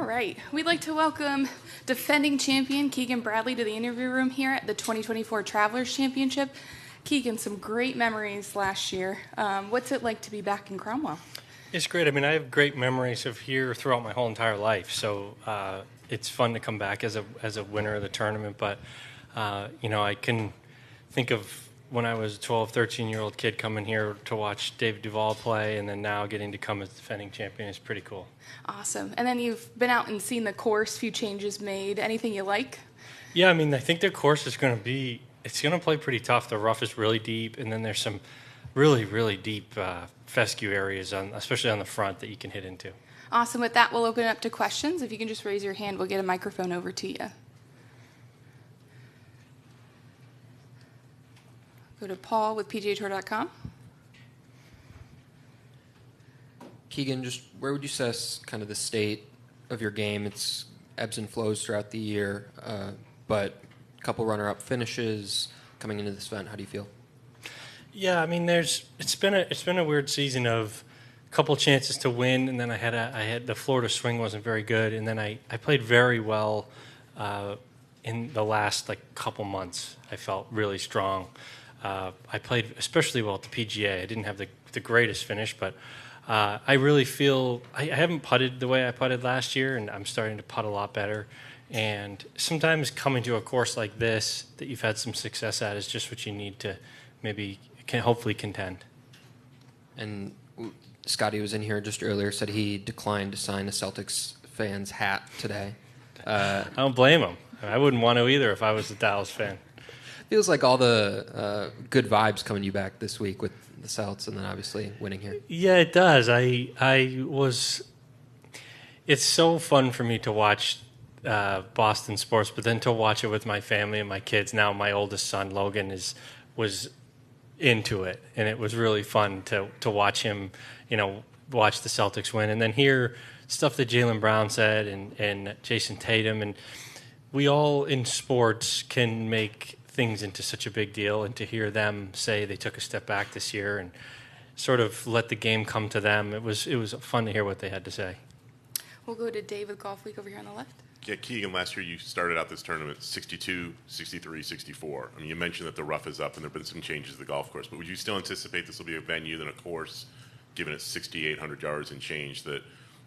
right. We'd like to welcome defending champion Keegan Bradley to the interview room here at the 2024 Travelers Championship. Keegan, some great memories last year. What's it like to be back in Cromwell? It's great. I mean, I have great memories of here throughout my whole entire life. So it's fun to come back as a winner of the tournament. But, I can think of when I was a 12, 13-year-old kid coming here to watch David Duval play, and then now getting to come as defending champion is pretty cool. Awesome. And then you've been out and seen the course, few changes made. Anything you like? Yeah, I mean, I think the course is going to play pretty tough. The rough is really deep, and then there's some really, really deep fescue areas, especially on the front, that you can hit into. Awesome. With that, we'll open it up to questions. If you can just raise your hand, we'll get a microphone over to you. Go to Paul with PGAtour.com. Keegan, just where would you assess kind of the state of your game? It's ebbs and flows throughout the year, but a couple runner-up finishes coming into this event. How do you feel? Yeah, I mean, it's been a weird season of a couple chances to win, and then I had the Florida swing wasn't very good, and then I played very well in the last couple months. I felt really strong. I played especially well at the PGA. I didn't have the greatest finish, but I really feel I haven't putted the way I putted last year, and I'm starting to putt a lot better. And sometimes coming to a course like this that you've had some success at is just what you need to maybe hopefully contend. And Scotty was in here just earlier, said he declined to sign a Celtics fan's hat today. I don't blame him. I wouldn't want to either if I was a Dallas fan. Feels like all the good vibes coming to you back this week with the Celts, and then obviously winning here. Yeah, it does. It's so fun for me to watch Boston sports, but then to watch it with my family and my kids. Now my oldest son, Logan, was into it, and it was really fun to watch him, watch the Celtics win, and then hear stuff that Jaylen Brown said and Jason Tatum, and we all in sports can make things into such a big deal, and to hear them say they took a step back this year and sort of let the game come to them, it was fun to hear what they had to say. We'll go to Dave with Golf Week over here on the left. Yeah, Keegan, last year you started out this tournament 62, 63, 64. I mean, you mentioned that the rough is up and there have been some changes to the golf course, but would you still anticipate this will be a venue than a course, given it's 6,800 yards and change, that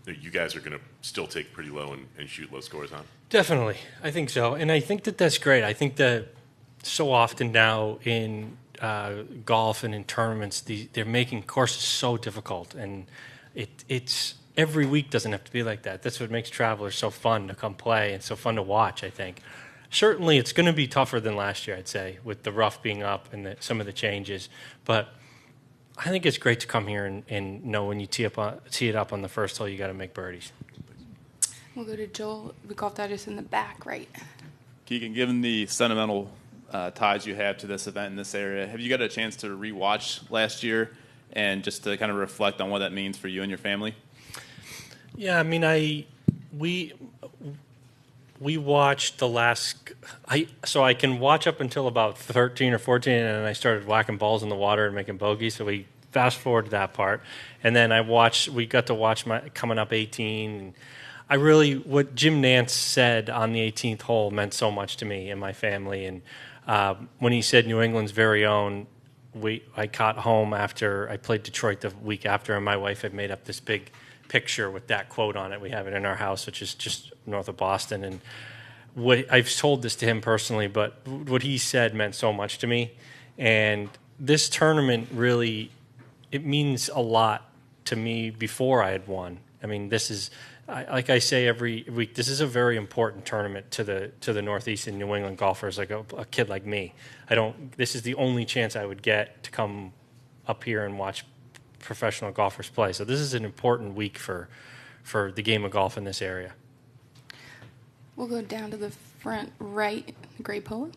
you guys are going to still take pretty low and shoot low scores on? Definitely. I think so. And I think that's great. I think that so often now in golf and in tournaments, they're making courses so difficult, and it's every week doesn't have to be like that. That's what makes Travelers so fun to come play and so fun to watch, I think. Certainly it's going to be tougher than last year, I'd say, with the rough being up and some of the changes. But I think it's great to come here and know when you tee it up on the first hole, you got to make birdies. We'll go to Joel with Golf Digest in the back right. Keegan, given the sentimental ties you have to this event in this area, have you got a chance to rewatch last year and just to kind of reflect on what that means for you and your family? Yeah, I mean, we watched the last. So I can watch up until about 13 or 14, and then I started whacking balls in the water and making bogeys. So we fast forwarded that part, and then we got to watch my coming up 18. And what Jim Nance said on the 18th hole meant so much to me and my family. And when he said New England's very own, I got home after I played Detroit the week after, and my wife had made up this big picture with that quote on it. We have it in our house, which is just north of Boston. And I've told this to him personally, but what he said meant so much to me. And this tournament really, it means a lot to me before I had won. I mean, this is, like I say every week, this is a very important tournament to the Northeast and New England golfers, like a kid like me. This is the only chance I would get to come up here and watch professional golfers play. So this is an important week for the game of golf in this area. We'll go down to the front right, gray polo.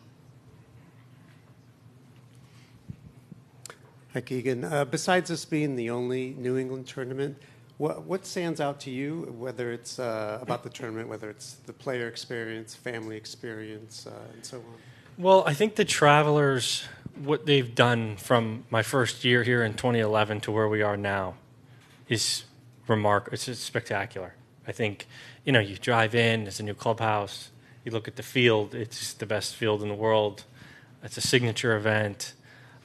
Hi, Keegan. Besides this being the only New England tournament, what stands out to you, whether it's about the tournament, whether it's the player experience, family experience, and so on? Well, I think the Travelers, what they've done from my first year here in 2011 to where we are now is remarkable. It's spectacular. I think you drive in, it's a new clubhouse. You look at the field, it's the best field in the world. It's a signature event.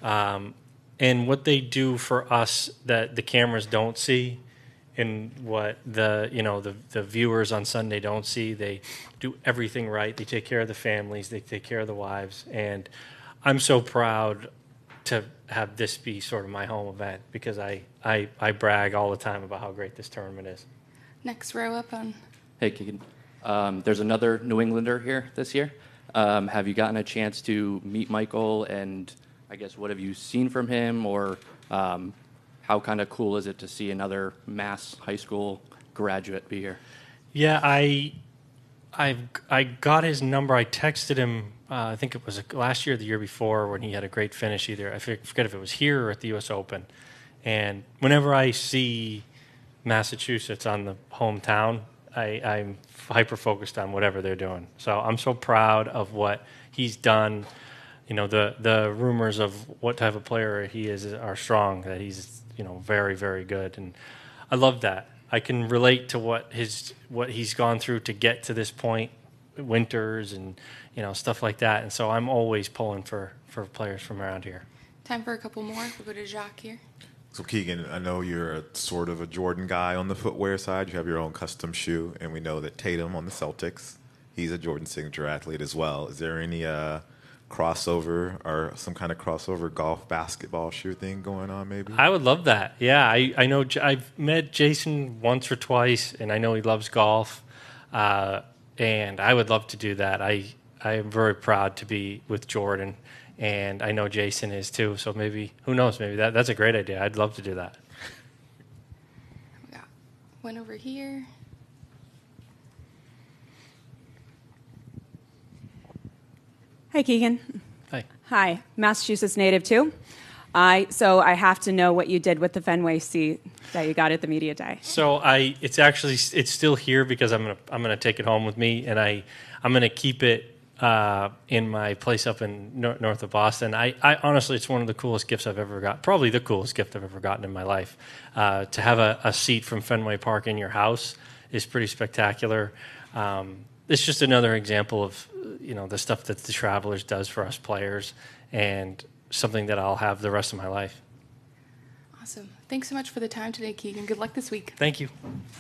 And what they do for us that the cameras don't see and what the viewers on Sunday don't see, they do everything right. They take care of the families. They take care of the wives. And I'm so proud to have this be sort of my home event because I brag all the time about how great this tournament is. Next row up on. Hey, Keegan. There's another New Englander here this year. Have you gotten a chance to meet Michael, and I guess what have you seen from him, or how kind of cool is it to see another Mass high school graduate be here? Yeah, I got his number. I texted him. I think it was last year or the year before when he had a great finish. Either I forget if it was here or at the U.S. Open. And whenever I see Massachusetts on the hometown, I'm hyper focused on whatever they're doing. So I'm so proud of what he's done. The rumors of what type of player he is are strong. That he's very, very good, and I love that. I can relate to what he's gone through to get to this point, winters and stuff like that. And so I'm always pulling for players from around here. Time for a couple more. We'll go to Jacques here. So Keegan, I know you're a sort of a Jordan guy on the footwear side. You have your own custom shoe, and we know that Tatum on the Celtics, he's a Jordan signature athlete as well. Is there any crossover or some kind of crossover golf basketball shoe thing going on maybe? I would love that. Yeah, I know I've met Jason once or twice, and I know he loves golf, and I would love to do that. I am very proud to be with Jordan, and I know Jason is too, so maybe, who knows, maybe that's a great idea. I'd love to do that. We got one over here. Hi, Keegan. Hi. Hi, Massachusetts native too. So I have to know what you did with the Fenway seat that you got at the media day. So it's still here because I'm gonna take it home with me, and I'm gonna keep it in my place up in north of Boston. I honestly, it's one of the coolest gifts I've ever got. Probably the coolest gift I've ever gotten in my life. To have a seat from Fenway Park in your house is pretty spectacular. It's just another example of the stuff that the Travelers does for us players, and something that I'll have the rest of my life. Awesome. Thanks so much for the time today, Keegan. Good luck this week. Thank you.